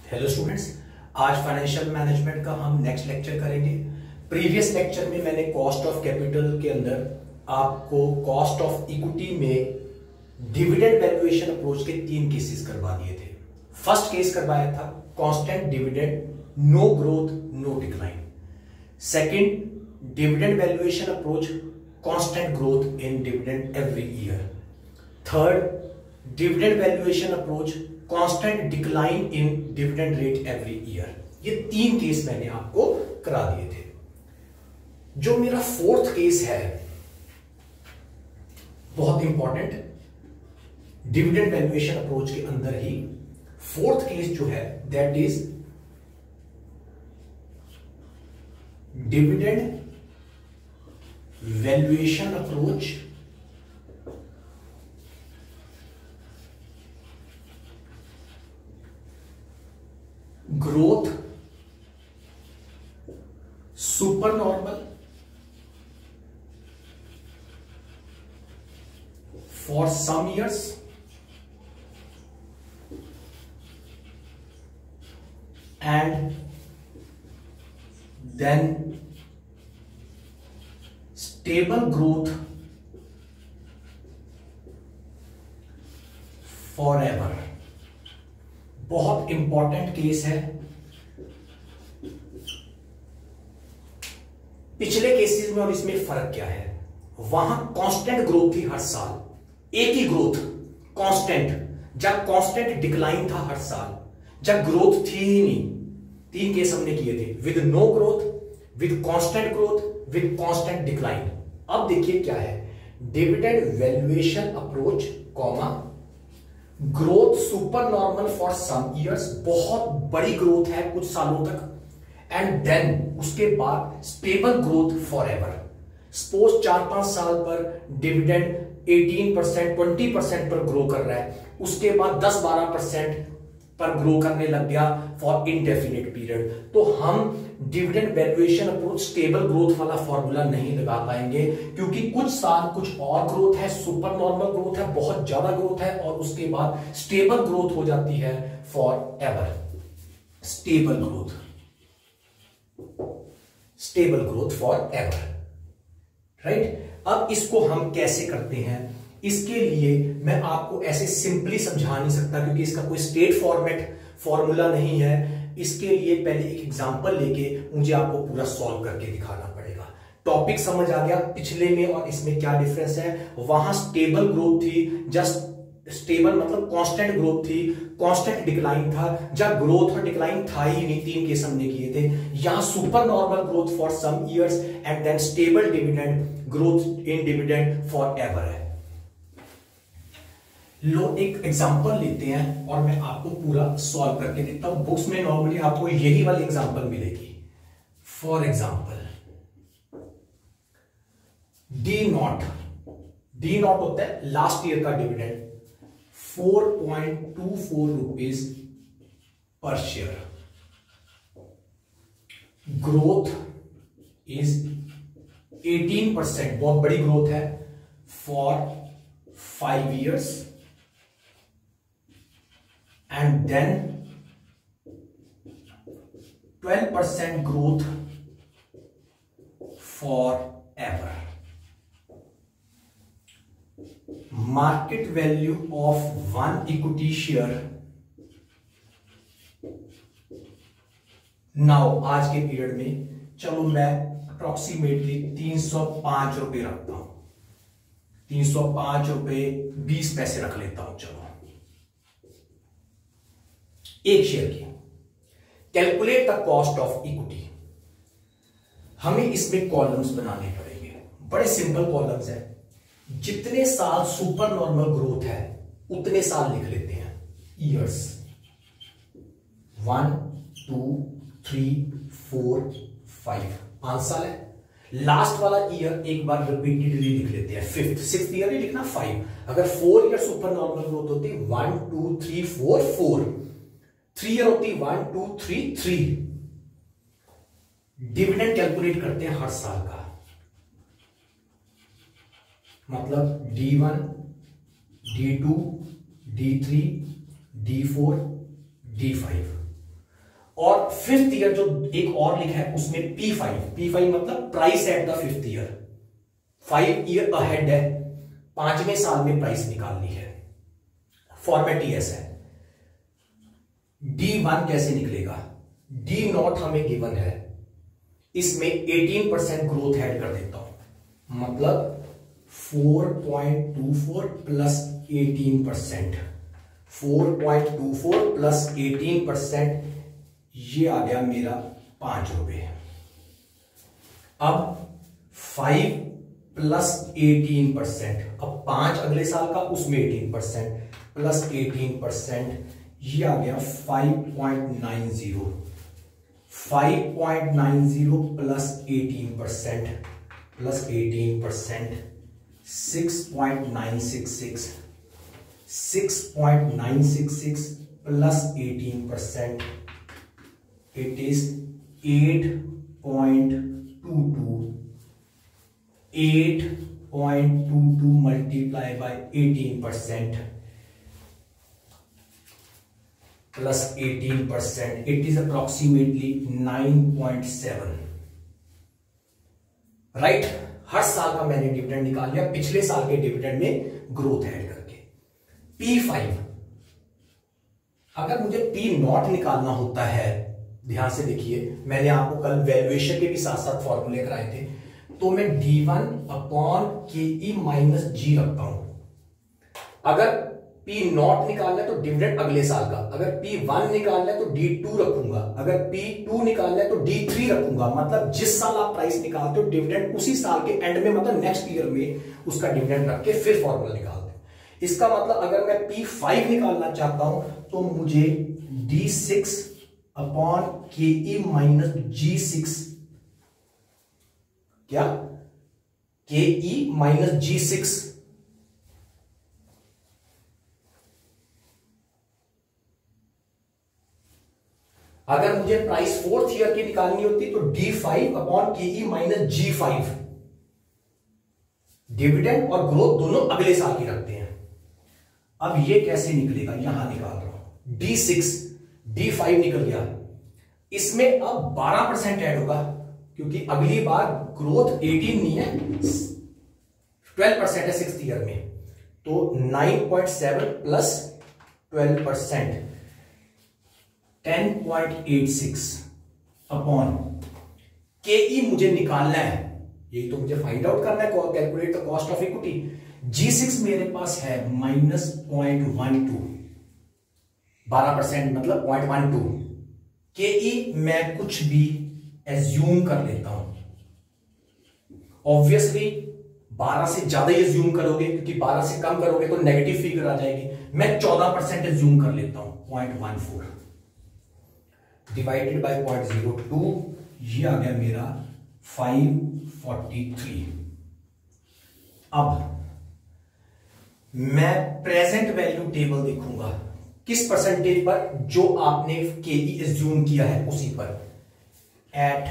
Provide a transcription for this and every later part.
Hello students, आज financial management का हम नेक्स्ट लेक्चर करेंगे। प्रीवियस लेक्चर में मैंने कॉस्ट ऑफ कैपिटल के अंदर आपको कॉस्ट ऑफ इक्विटी में डिविडेंड वैल्यूएशन अप्रोच के 3 केसेस करवा दिए थे। फर्स्ट केस करवाया था constant dividend, no growth no decline. Second, dividend valuation approach, constant growth in dividend every year. Third, dividend valuation approach, constant decline in dividend rate every year. ये 3 case मैंने आपको करा दिए थे। जो मेरा फोर्थ केस है बहुत इंपॉर्टेंट, डिविडेंड वैल्यूएशन अप्रोच के अंदर ही फोर्थ केस जो है that is dividend valuation approach growth supernormal for some years and then stable growth forever। बहुत इंपॉर्टेंट केस है। पिछले केसेस में और इसमें फर्क क्या है? वहां कांस्टेंट ग्रोथ थी हर साल, एक ही ग्रोथ कांस्टेंट, जब कांस्टेंट डिक्लाइन था हर साल, जब ग्रोथ थी ही नहीं। 3 केस हमने किए थे, with no growth, with constant growth, with constant decline. अब देखिए क्या है, dividend valuation approach comma growth super normal for some years, बहुत बड़ी ग्रोथ है कुछ सालों तक, एंड देन उसके बाद stable growth for ever. Suppose 4-5 साल पर डिविडेंड 18%, 20% पर ग्रो कर रहा है, उसके बाद 10-12% पर ग्रो करने लग गया फॉर इनडेफिनिट पीरियड, तो हम dividend valuation approach stable growth वाला फॉर्मूला नहीं लगा पाएंगे, क्योंकि कुछ साल कुछ और ग्रोथ है, सुपर नॉर्मल ग्रोथ है, बहुत ज्यादा ग्रोथ है, और उसके बाद स्टेबल ग्रोथ हो जाती है for ever. Stable growth for ever, right. अब इसको हम कैसे करते हैं, इसके लिए मैं आपको ऐसे सिंपली समझा नहीं सकता, क्योंकि इसका कोई स्टेट फॉर्मेट फॉर्मूला नहीं है। इसके लिए पहले एक एग्जांपल लेके मुझे आपको पूरा सॉल्व करके दिखाना पड़ेगा। टॉपिक समझ आ गया पिछले में और इसमें क्या डिफरेंस है? वहां स्टेबल ग्रोथ थी, जस्ट स्टेबल मतलब कांस्टेंट ग्रोथ थी, कांस्टेंट डिक्लाइन था, जब ग्रोथ और डिक्लाइन था ही नहीं। 3 केस हमने किए थे। यहां super normal growth for some years and then stable dividend growth in dividend forever है। लो एक एग्जांपल लेते हैं और मैं आपको पूरा सॉल्व करके देता हूं। बुक्स में नॉर्मली आपको यही वाली एग्जांपल मिलेगी। फॉर एग्जांपल डी नॉट होता है लास्ट ईयर का dividend 4.24 rupees per share. Growth is 18%, बहुत बड़ी ग्रोथ है, for 5 years and then 12% growth forever. Market value of one equity share now, आज के पीरियड में चलो मैं अप्रोक्सीमेटली 305 रुपए रखता हूं, 305 रुपए 20 पैसे रख लेता हूं। चलो एक शेयर की। Calculate the cost of equity. हमें इसमें कॉलम्स बनाने पड़ेंगे, बड़े सिंपल कॉलम्स हैं। जितने साल सुपर नॉर्मल ग्रोथ है उतने साल लिख लेते हैं, ईयर्स। 1 2 3 4 5 साल है। लास्ट वाला ईयर एक बार रिपीटेडली लिख लेते हैं, 5th ईयर ही लिखना 5। अगर 4 ईयर सुपर नॉर्मल ग्रोथ होती 1 2 3 4 4, 3 ईयर होती 1 2 3 3। डिविडेंड कैलकुलेट करते हैं हर साल का, मतलब D1, D2, D3, D4, D5। और फिफ्थ ईयर जो एक और लिखा है उसमें P5 मतलब price at the fifth year, 5 year ahead है, 5वें साल में प्राइस निकालनी है। फॉर्मेट ही ऐसा है। D1 कैसे निकलेगा? D0 हमें गिवन है, इसमें 18% ग्रोथ ऐड कर देता हूं, मतलब 4.24 प्लस 18%, 4.24 प्लस 18%, ये आ गया मेरा 5 रुपए। अब 5 प्लस 18%, अब 5 अगले साल का, उसमें 18% प्लस 18%, ये आ गया 5.90, 5.90 plus 18% plus 18%, 6.966, 6.966 plus 18%, it is 8.22, 8.22 multiply by 18% plus 18%, it is approximately 9.7, right. हर साल का मैंने डिविडेंड निकाल लिया, पिछले साल के डिविडेंड में ग्रोथ ऐड करके। P5, अगर मुझे P0 निकालना होता है, ध्यान से देखिए, मैंने आपको कल वैल्यूएशन के भी साथ साथ फॉर्मूले कराए थे, तो मैं D1 upon KE minus G रखता हूं। अगर P0 निकालना है तो डिविडेंड अगले साल का, अगर P1 निकालना है तो D2 रखूंगा, अगर P2 निकालना है तो D3 रखूंगा, मतलब जिस साल आप प्राइस निकालते हो डिविडेंड उसी साल के एंड में, मतलब नेक्स्ट ईयर में उसका डिविडेंड रख के फिर फॉर्मूला निकालते हैं। इसका मतलब अगर मैं P5 निकालना चाहता हूं तो मुझे D6 upon KE minus G6, क्या KE माइनस G6, अगर मुझे प्राइस फोर्थ ईयर की निकालनी होती तो D5 upon KE minus G5, dividend और ग्रोथ दोनों अगले साल की रखते हैं। अब ये कैसे निकलेगा, यहां निकाल रहा हूं, D6 D5 निकल गया, इसमें अब 12% ऐड होगा, क्योंकि अगली बार ग्रोथ 18 नहीं है 12% है सिक्स्थ ईयर में, तो 9.7 प्लस 12%, 10.86 अपॉन KE मुझे निकालना है, यही तो मुझे फाइंड आउट करना है, calculate the cost of equity. G6 मेरे पास है माइनस 0.12, 12% मतलब 0.12। KE मैं कुछ भी एज्यूम कर लेता हूं, ऑब्वियसली 12 से ज्यादा ही एज्यूम करोगे, क्योंकि 12 से कम करोगे तो नेगेटिव फिगर आ जाएगी। मैं 14% एज्यूम कर लेता हूं, 0.14 डिवाइडेड बाय 0.02, ये आ गया मेरा 543। अब मैं प्रेजेंट वैल्यू टेबल देखूंगा, किस परसेंटेज पर, जो आपने KE एज्यूम किया है उसी पर, एट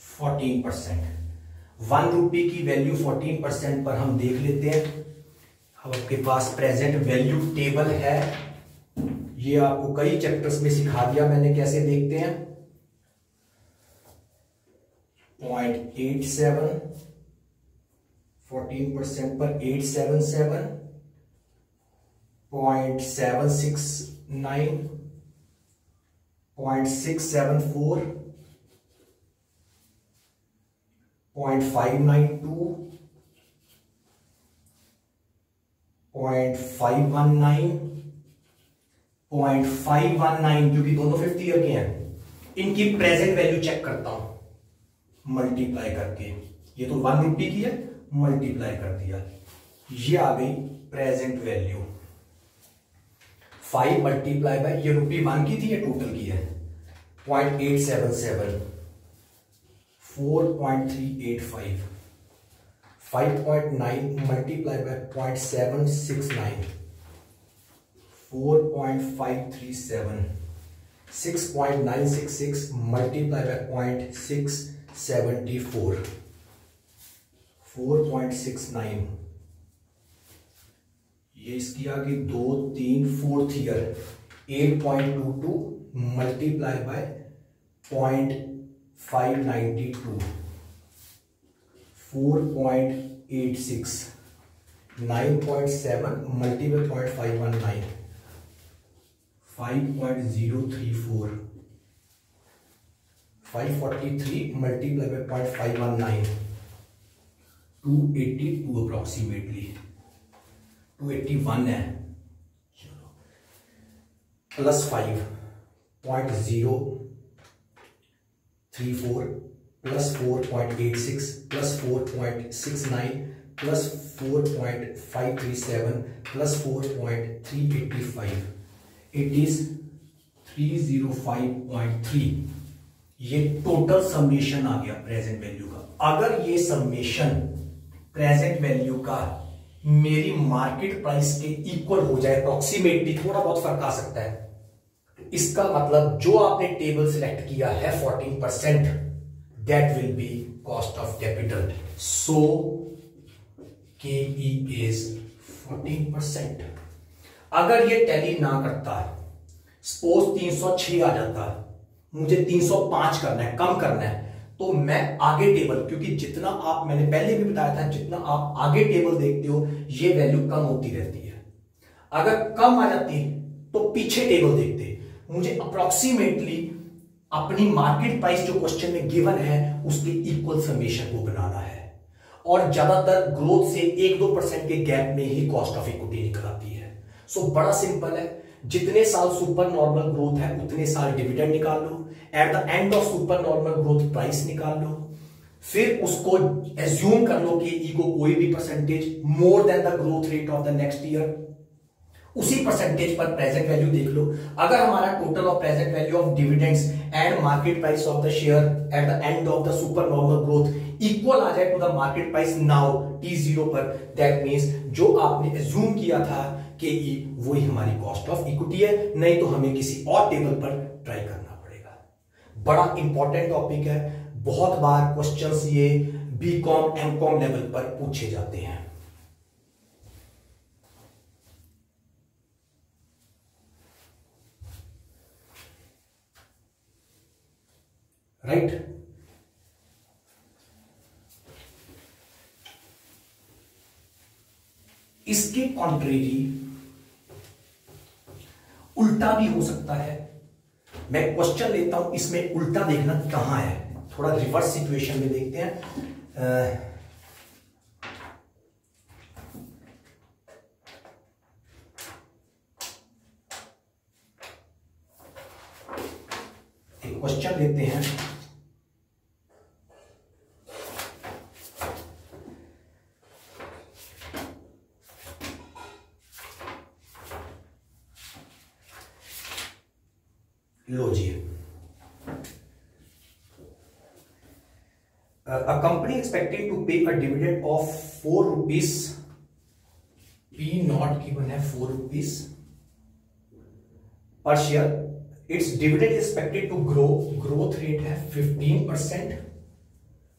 14%, 1 रुपये की वैल्यू 14% पर हम देख लेते हैं। अब आपके पास प्रेजेंट वैल्यू टेबल है, ये आपको कई चैप्टर्स में सिखा दिया मैंने, कैसे देखते हैं। 0.87, 14% पर 877, 0.769, 0.674, 0.592, 0.519, 0.519, क्योंकि दोनों फिफ्थ ईयर के हैं, इनकी प्रेजेंट वैल्यू चेक करता हूं मल्टीप्लाई करके। ये तो 1 रुपये की है, मल्टीप्लाई कर दिया, ये आ गई प्रेजेंट वैल्यू। 5 मल्टीप्लाई बाय, ये ₹1 की थी, ये टोटल की है, 0.877, 4.385, 5.9 मल्टीप्लाई बाय 0.769, 4.537, 6.966 मल्टीप्लाई बाय 0.674, 4.69, ये इसकी आ गई 2, 3, fourth year, 8.22 multiply by 0.592, 4.86, 9.7 multiply 0.519, 5.034, 543 multiply by 0.519, 282 approximately, 281 है, चलो plus 5.034 plus 4.86 plus 4.69 plus 4.537 plus 4.385, it is 305.3। ये टोटल समेशन आ गया प्रेजेंट वैल्यू का। अगर ये समेशन प्रेजेंट वैल्यू का मेरी मार्केट प्राइस के इक्वल हो जाए, अप्रोक्सीमेटली, थोड़ा बहुत फर्क आ सकता है, तो इसका मतलब जो आपने टेबल सिलेक्ट किया है 14%, that will be cost of capital. So KE is 14%। अगर ये टैली ना करता, सपोज 306 आ जाता, मुझे 305 करना है, कम करना है, तो मैं आगे टेबल, क्योंकि जितना आप, मैंने पहले भी बताया था, जितना आप आगे टेबल देखते हो ये वैल्यू कम होती रहती है। अगर कम आ जाती तो पीछे टेबल देखते। मुझे अप्रोक्सीमेटली अपनी मार्केट प्राइस जो क्वेश्चन में गिवन है उसके इक्वल समेशन को बनाना है, और ज्यादातर ग्रोथ से 1-2% के गैप में ही कॉस्ट ऑफ इक्विटी निकल आती है। सो बड़ा सिंपल है, जितने साल सुपर नॉर्मल ग्रोथ है उतने साल डिविडेंड निकाल लो, at the end of super normal growth price निकाल लो, फिर उसको एज्यूम कर लो कि ई को कोई भी percentage more than the growth rate of the next year, उसी परसेंटेज पर प्रेजेंट वैल्यू देख लो। अगर हमारा total of present value of dividends and market price of the share at the end of the super normal growth equal आ जाए to the market price now T0 पर, that means जो आपने assume किया था कि ई वही हमारी कॉस्ट ऑफ इक्विटी है, नहीं तो हमें किसी और टेबल पर ट्राई करना पड़ेगा। बड़ा इंपॉर्टेंट टॉपिक है, बहुत बार क्वेश्चंस ये बीकॉम एमकॉम लेवल पर पूछे जाते हैं। राइट, इसके कॉन्ट्रेरी उल्टा भी हो सकता है। मैं क्वेश्चन लेता हूं, इसमें उल्टा देखना कहां है, थोड़ा रिवर्स सिचुएशन में देखते हैं। एक क्वेश्चन लेते हैं, लो जी, a company expecting to pay a dividend of 4 rupees, P not given है 4 rupees per share, its dividend is expected to grow, growth rate है 15%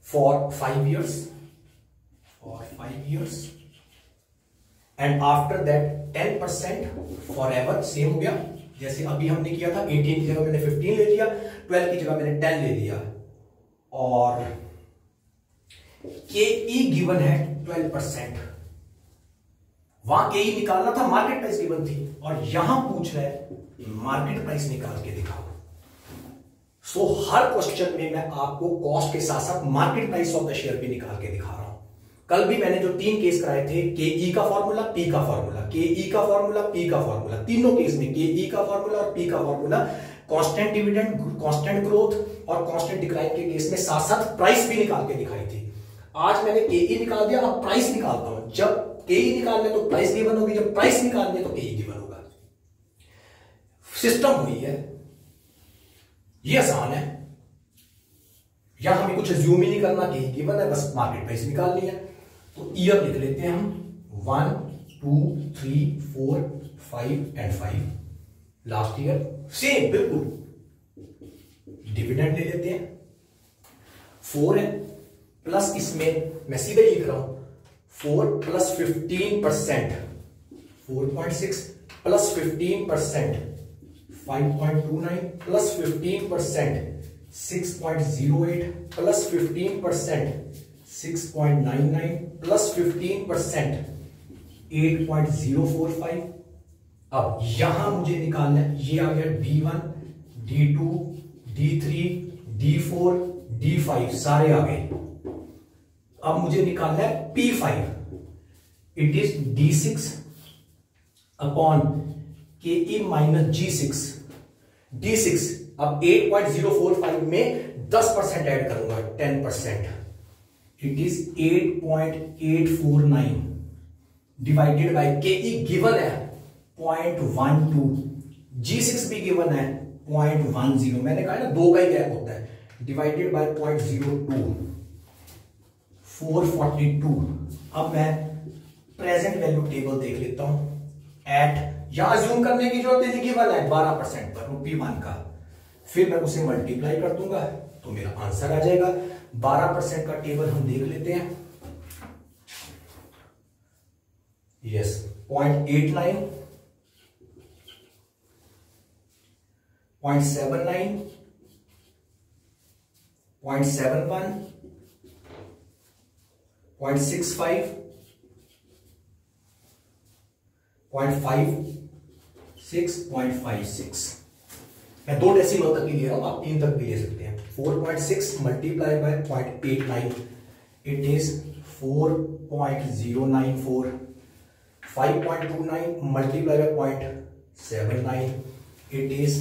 for 5 years, and after that 10% forever, same हो गया जैसे अभी हमने किया था। 18 की जगह मैंने 15 ले लिया, 12 की जगह मैंने 10 ले लिया, और KE गिवन है 12%। वहां KE निकालना था, मार्केट प्राइस गिवन थी, और यहां पूछ रहा है मार्केट प्राइस निकाल के दिखाओ। सो हर क्वेश्चन में मैं आपको कॉस्ट के साथ साथ market price of the share भी निकाल के दिखा रहा हूं। कल भी मैंने जो 3 केस कराए थे, KE का फॉर्मूला, P का फॉर्मूला, KE का फॉर्मूला, P का फॉर्मूला, तीनों केस में KE का फॉर्मूला और P का formula, constant dividend, constant growth और कांस्टेंट डिक्लाइन के केस में साथ साथ प्राइस भी निकाल के दिखाई थी। आज मैंने KE निकाल दिया, अब प्राइस निकालता हूं। जब KE निकालने तो प्राइस गिवन होगी, जब प्राइस निकालने तो KE गिवन होगा। सिस्टम हुई है, ये आसान है, या हमें कुछ एज्यूम ही नहीं करना, KE गिवन है, बस मार्केट प्राइस निकालनी है। तो ईयर लिख लेते हैं हम 1, 2, 3, 4, 5 एंड 5, लास्ट ईयर सेम बिल्कुल। डिविडेंड ले लेते हैं, 4 है, प्लस इसमें मैं सीधे लिख रहा हूं 4 plus 15%, 4.6 plus 15%, 5.29 plus 15% 6.08 plus 15% 6.99 plus 15% 8.045। अब यहां मुझे निकालना है, ये आ गया D1 D2 D3 D4 D5 सारे आ गए। अब मुझे निकालना है P5, it is D6 upon KE minus G6। D6 अब 8.045 में 10% ऐड करूंगा, 10%, it is 8.849 divided by KE given है 0.12, G6 भी गिवन है 0.10, मैंने कहा ना 2 का ही गैप होता है, डिवाइडेड बाय 0.02, 442। अब मैं प्रेजेंट वैल्यू टेबल देख लेता हूं। एट, यहां अज्यूम करने की जरूरत है, गिवन है 12% पर P1 का, फिर मैं उसे मल्टीप्लाई कर दूंगा तो मेरा आंसर आ जाएगा। 12% का टेबल हम देख लेते हैं। यस, 0.89, 0.79, 0.71, 0.65, 0.56, 0.56। मैं 2 डेसिमल तक ही ले रहा हूं, आप 3 तक भी ले सकते हैं। 4.6 multiply by 0.89, it is 4.094। 5.29 multiply by 0.79, it is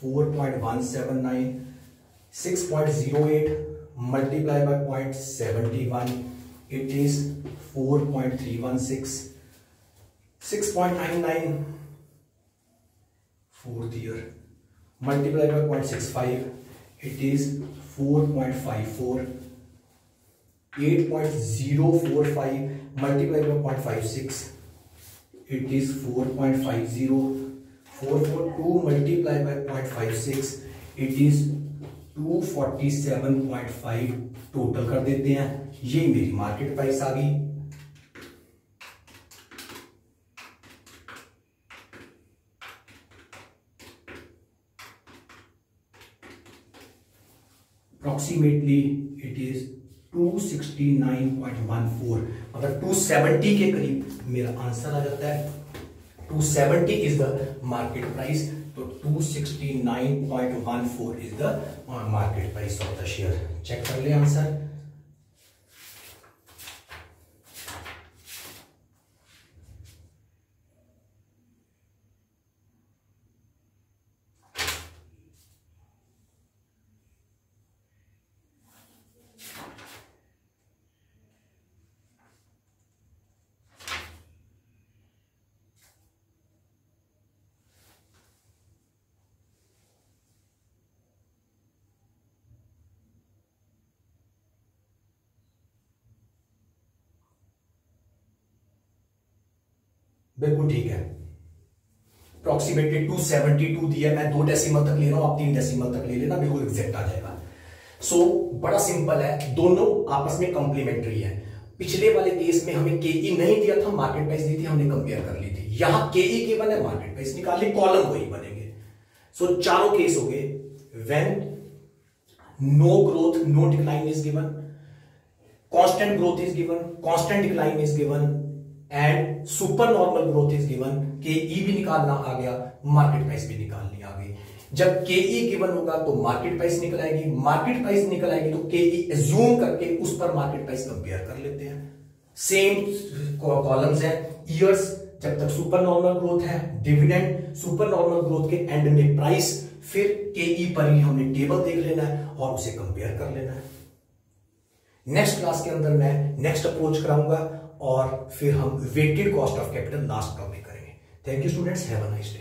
4.179। 6.08 multiply by 0.71, it is 4.316। 6.99 fourth year multiplied by 0.65, it is 4.54. 8.045 multiplied by 0.56, it is 4.50. 442 multiplied by 0.56, it is 247.5। Total कर देते हैं, ये मेरी मार्केट प्राइस आ गई। अप्रोक्सीमेटली इट इज 269.14, अगर 270 के करीब मेरा आंसर आ जाता है, 270 इज द मार्केट प्राइस, तो 269.14 is the market price of the share. Check कर ले आंसर। बिल्कुल ठीक है, अप्रोक्सीमेटली 272 दिया, मैं 2 डेसिमल तक ले रहा हूं, आप 3 डेसिमल तक ले लेना, बिल्कुल एग्जैक्ट आ जाएगा। सो बड़ा सिंपल है, दोनों आपस में कॉम्प्लीमेंट्री है। पिछले वाले केस में हमें KE नहीं दिया था, मार्केट प्राइस दी थी, हमने कंपेयर कर ली थी। यहां KE गिवन है, मार्केट प्राइस निकाल ली, कॉलम वही बनेंगे। सो चारों केस हो गए, when no growth no decline is given, constant growth is given, constant decline is given and super normal growth is given. KE भी निकालना आ गया, मार्केट प्राइस भी निकालनी आ गई। जब KE गिवन होगा तो मार्केट प्राइस निकल आएगी, मार्केट प्राइस निकल आएगी तो KE एज्यूम करके उस पर मार्केट प्राइस कंपेयर कर लेते हैं। सेम कॉलम्स है, ईयर्स जब तक सुपर नॉर्मल ग्रोथ है, डिविडेंड, सुपर नॉर्मल ग्रोथ के एंड में प्राइस, फिर KE पर ही हमने टेबल देख लेना है और उसे कंपेयर कर लेना है। नेक्स्ट क्लास के अंदर मैं नेक्स्ट अप्रोच कराऊंगा और फिर हम weighted cost of capital last topic करेंगे। Thank you students, have a nice day.